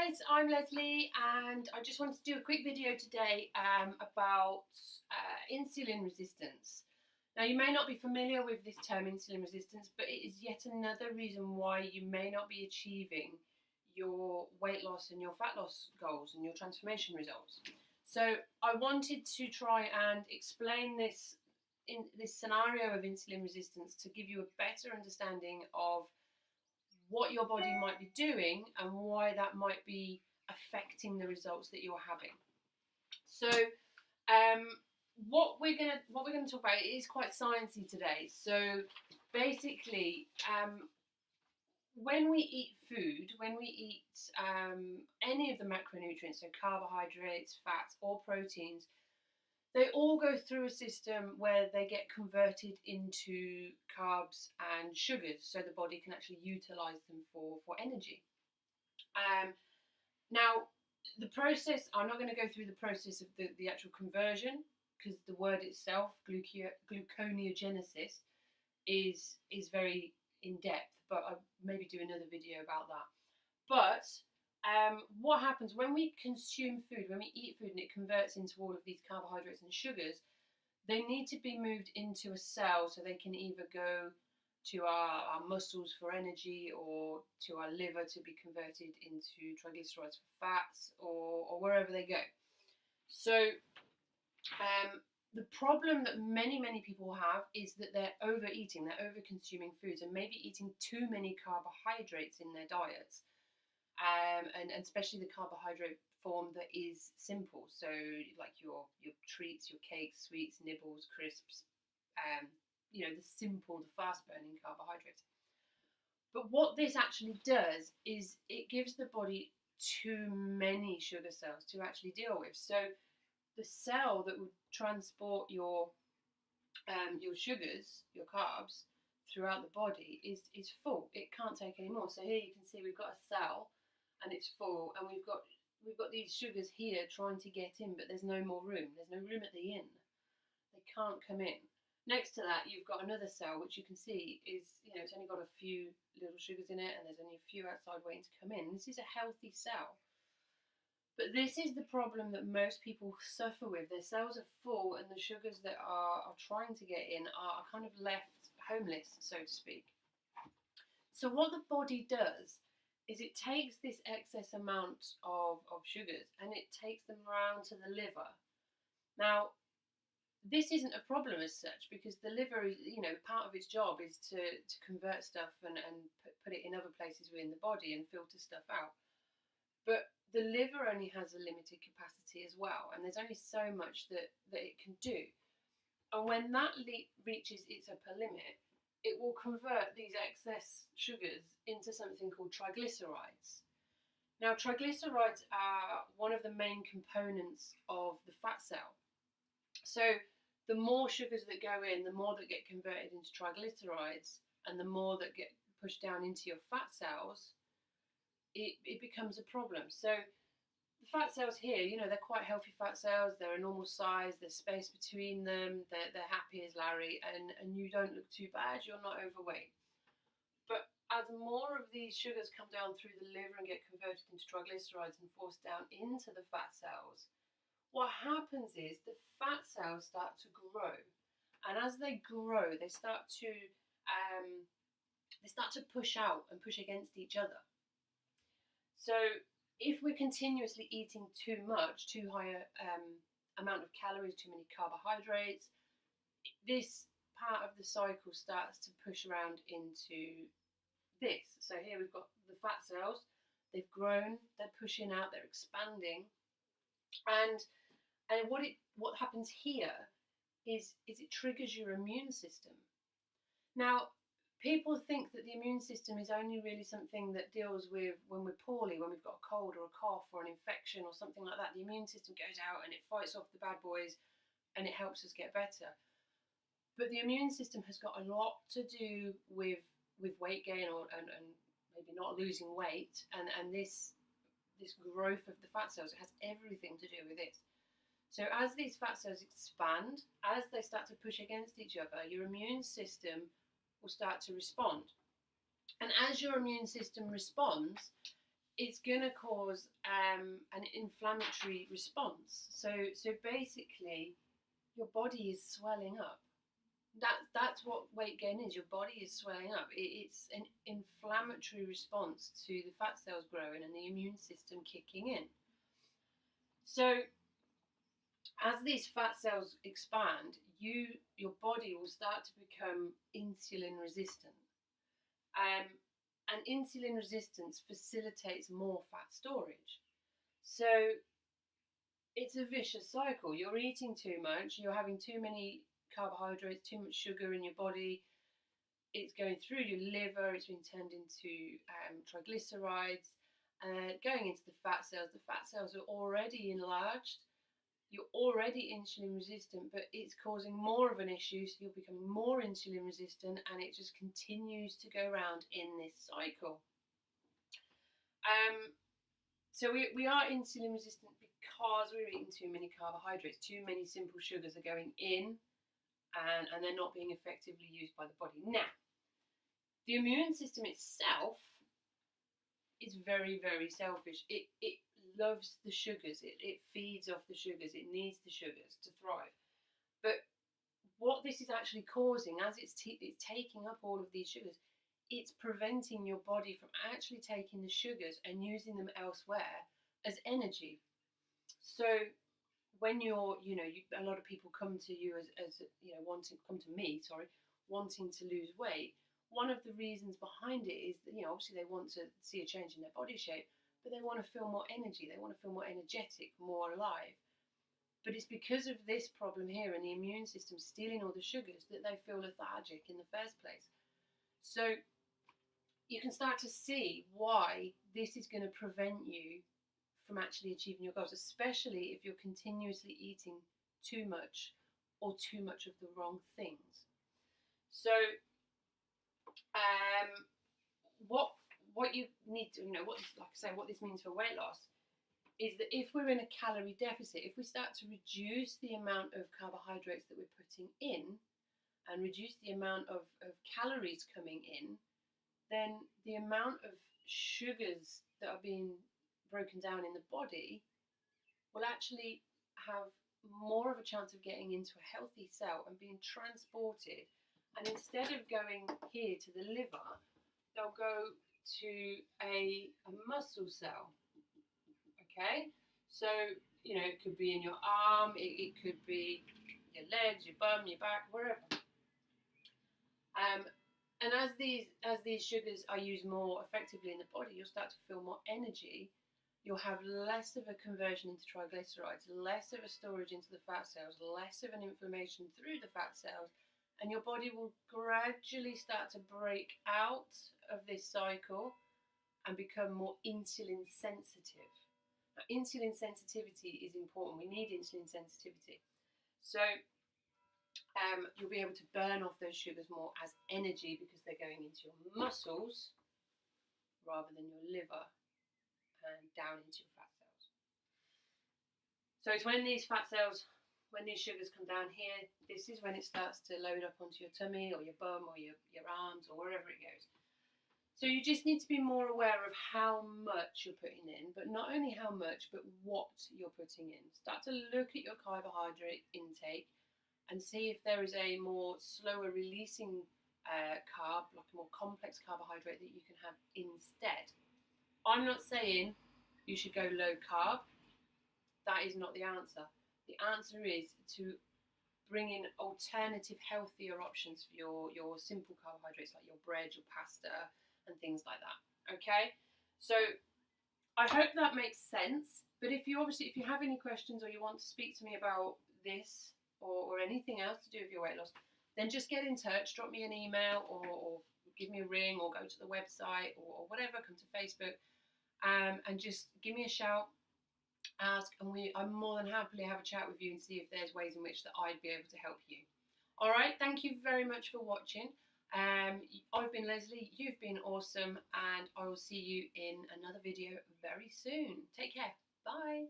guys, I'm Leslie and I just wanted to do a quick video today about insulin resistance. Now you may not be familiar with this term insulin resistance, but it is yet another reason why you may not be achieving your weight loss and your fat loss goals and your transformation results. So I wanted to try and explain this in this scenario of insulin resistance to give you a better understanding of what your body might be doing and why that might be affecting the results that you're having. So what we're gonna talk about is quite sciencey today. So basically, when we eat food, when we eat any of the macronutrients, so carbohydrates, fats, or proteins, they all go through a system where they get converted into carbs and sugars, so the body can actually utilize them for energy. Now, the process, I'm not going to go through the process of the actual conversion, because the word itself, gluconeogenesis, is very in-depth, but I'll maybe do another video about that. But what happens when we consume food, when we eat food and it converts into all of these carbohydrates and sugars, they need to be moved into a cell so they can either go to our muscles for energy or to our liver to be converted into triglycerides for fats or wherever they go. So the problem that many people have is that they're overeating, they're over-consuming foods and maybe eating too many carbohydrates in their diets. And especially the carbohydrate form that is simple, so like your treats, your cakes, sweets, nibbles, crisps, the simple, the fast burning carbohydrates. But what this actually does is it gives the body too many sugar cells to actually deal with. So the cell that would transport your sugars, your carbs, throughout the body is full. It can't take any more. So here you can see we've got a cell and it's full, and we've got these sugars here trying to get in, but there's no more room. There's no room at the end. They can't come in. Next to that, you've got another cell, which you can see is, it's only got a few little sugars in it, and there's only a few outside waiting to come in. This is a healthy cell. But this is the problem that most people suffer with. Their cells are full, and the sugars that are trying to get in are kind of left homeless, so to speak. So what the body does is it takes this excess amount of sugars and it takes them round to the liver. Now, this isn't a problem as such, because the liver is, part of its job is to convert stuff and put it in other places within the body and filter stuff out. But the liver only has a limited capacity as well, and there's only so much that it can do. And when that reaches its upper limit, it will convert these excess sugars into something called triglycerides. Now, triglycerides are one of the main components of the fat cell. So the more sugars that go in, the more that get converted into triglycerides, and the more that get pushed down into your fat cells, it becomes a problem. So the fat cells here, they're quite healthy fat cells. They're a normal size. There's space between them. They're happy as Larry, and you don't look too bad. You're not overweight. But as more of these sugars come down through the liver and get converted into triglycerides and forced down into the fat cells, what happens is the fat cells start to grow, and as they grow, they start to push out and push against each other. So if we're continuously eating too much, too high amount of calories, too many carbohydrates, this part of the cycle starts to push around into this. So here we've got the fat cells. They've grown. They're pushing out. They're expanding. And what happens here is it triggers your immune system. Now, people think that the immune system is only really something that deals with when we're poorly, when we've got a cold or a cough or an infection or something like that. The immune system goes out and it fights off the bad boys and it helps us get better. But the immune system has got a lot to do with weight gain and maybe not losing weight and this growth of the fat cells. It has everything to do with this. So as these fat cells expand, as they start to push against each other, your immune system will start to respond. And as your immune system responds, it's going to cause an inflammatory response. So basically, your body is swelling up. That's what weight gain is. Your body is swelling up. It's an inflammatory response to the fat cells growing and the immune system kicking in. So as these fat cells expand, your body will start to become insulin resistant. And insulin resistance facilitates more fat storage. So it's a vicious cycle. You're eating too much, you're having too many carbohydrates, too much sugar in your body. It's going through your liver, it's being turned into triglycerides, going into the fat cells. The fat cells are already enlarged. You're already insulin resistant, but it's causing more of an issue, so you're becoming more insulin resistant, and it just continues to go around in this cycle. So we are insulin resistant because we're eating too many carbohydrates. Too many simple sugars are going in, and they're not being effectively used by the body. Now, the immune system itself is very, very selfish. It loves the sugars. It feeds off the sugars. It needs the sugars to thrive. But what this is actually causing, as it's taking up all of these sugars, it's preventing your body from actually taking the sugars and using them elsewhere as energy. So when you're, a lot of people come to you as come to me, wanting to lose weight. One of the reasons behind it is that, obviously they want to see a change in their body shape, but they want to feel more energy. They want to feel more energetic, more alive. But it's because of this problem here and the immune system stealing all the sugars that they feel lethargic in the first place. So you can start to see why this is going to prevent you from actually achieving your goals, especially if you're continuously eating too much or too much of the wrong things. So what you need to, what this means for weight loss is that if we're in a calorie deficit, if we start to reduce the amount of carbohydrates that we're putting in and reduce the amount of calories coming in, then the amount of sugars that are being broken down in the body will actually have more of a chance of getting into a healthy cell and being transported. And instead of going here to the liver, they'll go to a muscle cell. Okay? So, it could be in your arm, it could be your legs, your bum, your back, wherever. And as these sugars are used more effectively in the body, you'll start to feel more energy. You'll have less of a conversion into triglycerides, less of a storage into the fat cells, less of an inflammation through the fat cells, and your body will gradually start to break out of this cycle and become more insulin sensitive. Now, insulin sensitivity is important. We need insulin sensitivity. So you'll be able to burn off those sugars more as energy because they're going into your muscles rather than your liver and down into your fat cells. So it's when these sugars come down here, this is when it starts to load up onto your tummy or your bum or your arms or wherever it goes. So you just need to be more aware of how much you're putting in, but not only how much, but what you're putting in. Start to look at your carbohydrate intake and see if there is a more slower releasing carb, like a more complex carbohydrate that you can have instead. I'm not saying you should go low carb. That is not the answer. The answer is to bring in alternative, healthier options for your simple carbohydrates like your bread, your pasta, and things like that. Okay? So I hope that makes sense. But if you have any questions or you want to speak to me about this or anything else to do with your weight loss, then just get in touch, drop me an email or give me a ring or go to the website or whatever, come to Facebook, and just give me a shout, ask, and I'm more than happily have a chat with you and see if there's ways in which that I'd be able to help you. All right, thank you very much for watching. I've been Leslie, you've been awesome, and I will see you in another video very soon. Take care. Bye.